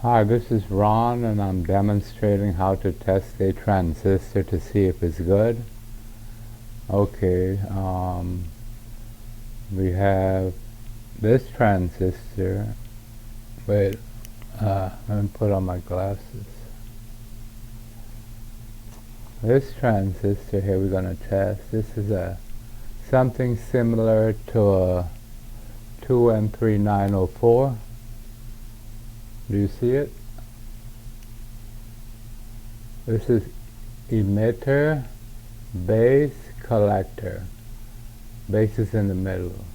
Hi, this is Ron, and I'm demonstrating how to test a transistor to see if it's good. Okay, we have this transistor. Wait, let me put on my glasses. This transistor here we're going to test. This is something similar to a 2M3904. Do you see it? This is emitter, base, collector. Base is in the middle.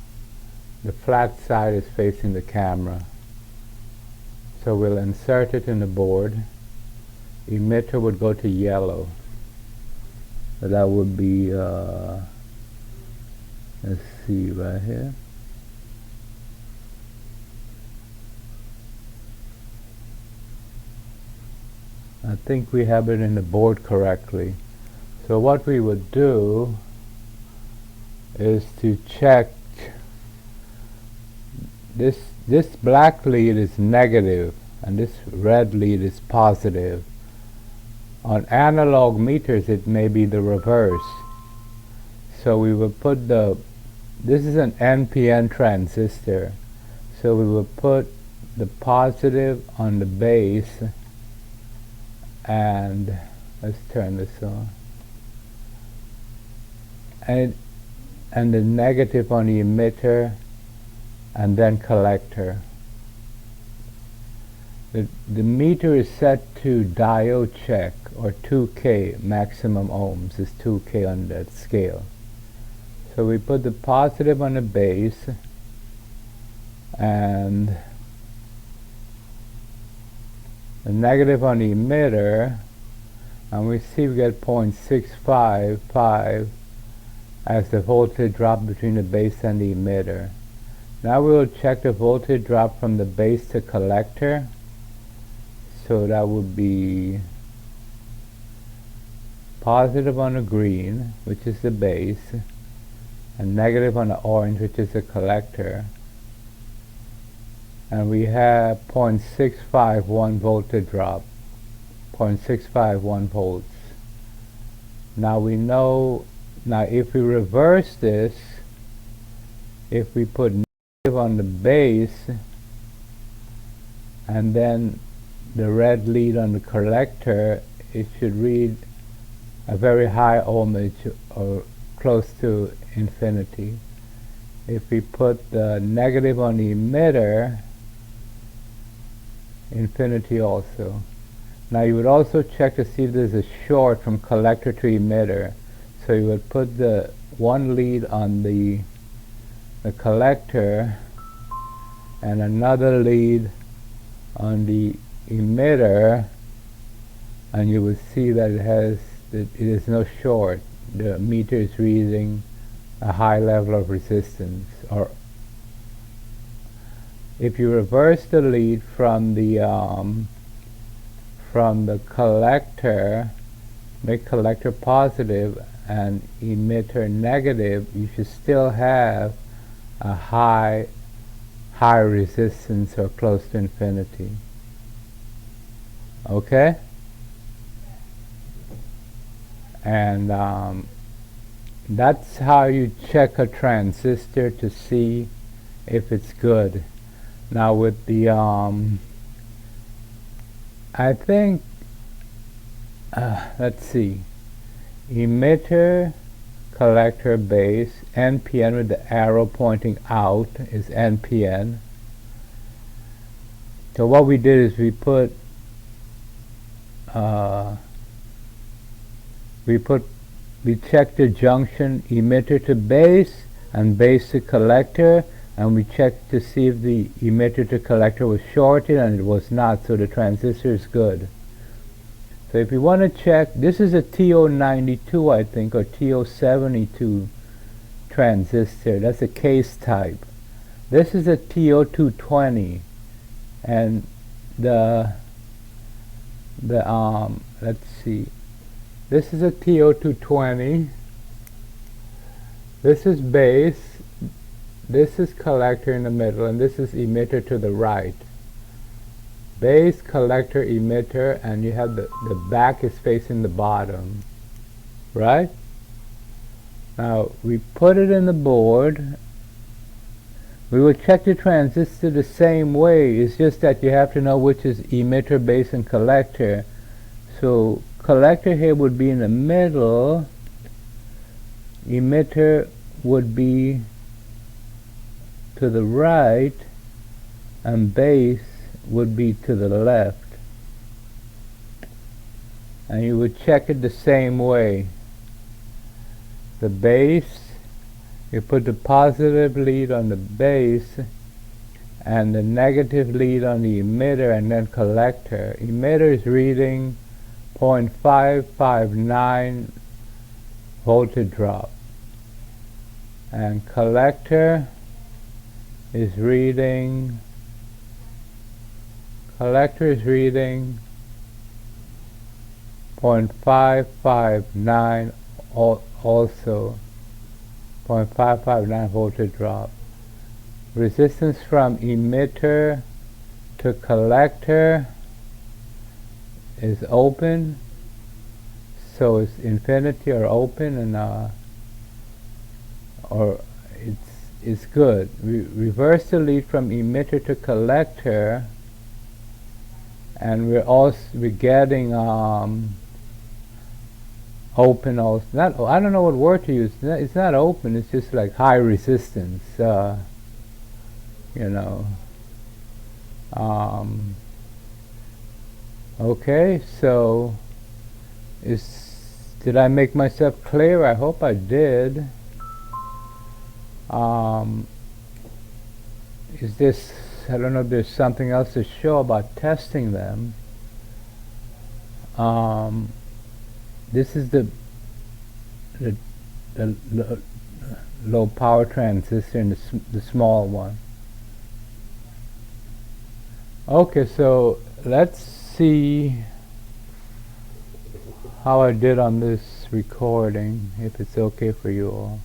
The flat side is facing the camera. So we'll insert it in the board. Emitter would go to yellow. So that would be, let's see right here. I think we have it in the board correctly. So what we would do is to check this black lead is negative and this red lead is positive. On analog meters it may be the reverse. So we will put this is an NPN transistor, so we will put the positive on the base, and let's turn this on, and the negative on the emitter, and then collector. The meter is set to diode check, or 2K, maximum ohms is 2K on that scale. So we put the positive on the base and the negative on the emitter, and we see we get 0.655 as the voltage drop between the base and the emitter. Now we will check the voltage drop from the base to collector. So that would be positive on the green, which is the base, and negative on the orange, which is the collector. And we have 0.651 voltage drop, 0.651 volts. Now we know, if we reverse this, if we put negative on the base and then the red lead on the collector, it should read a very high ohmage, or close to infinity. If we put the negative on the emitter, infinity also. Now you would also check to see if there's a short from collector to emitter. So you would put the one lead on the collector and another lead on the emitter, and you will see that it is no short. The meter is reading a high level of resistance. Or if you reverse the lead from the collector, make collector positive and emitter negative, you should still have a high resistance, or close to infinity. Okay? And that's how you check a transistor to see if it's good. Now with the I think let's see, emitter, collector, base, NPN with the arrow pointing out is NPN. So what we did is we checked the junction emitter to base and base to collector, and we checked to see if the emitter to collector was shorted, and it was not, so the transistor is good. So if you want to check, this is a TO92 I think, or TO72 transistor. That's a case type. This is a TO220, and let's see, this is a TO220, this is base, this is collector in the middle, and this is emitter to the right. base, collector, emitter, and you have the back is facing the bottom, right? Now we put it in the board. We will check the transistor the same way. It's just that you have to know which is emitter, base, and collector. So collector here would be in the middle. Emitter would be to the right, and base would be to the left. And you would check it the same way. The base, you put the positive lead on the base and the negative lead on the emitter, and then collector. Emitter is reading 0.559 voltage drop, and collector is reading 0.559 also 0.559 voltage drop. Resistance from emitter to collector is open, so it's infinity or open, and or it's good. Reverse the lead from emitter to collector, and we're getting open also. Not, I don't know what word to use. It's not open. It's just like high resistance. You know. Okay. So, did I make myself clear? I hope I did. Is this? I don't know if there's something else to show about testing them. This is the low power transistor, and the small one. Okay, so let's see how I did on this recording, if it's okay for you all.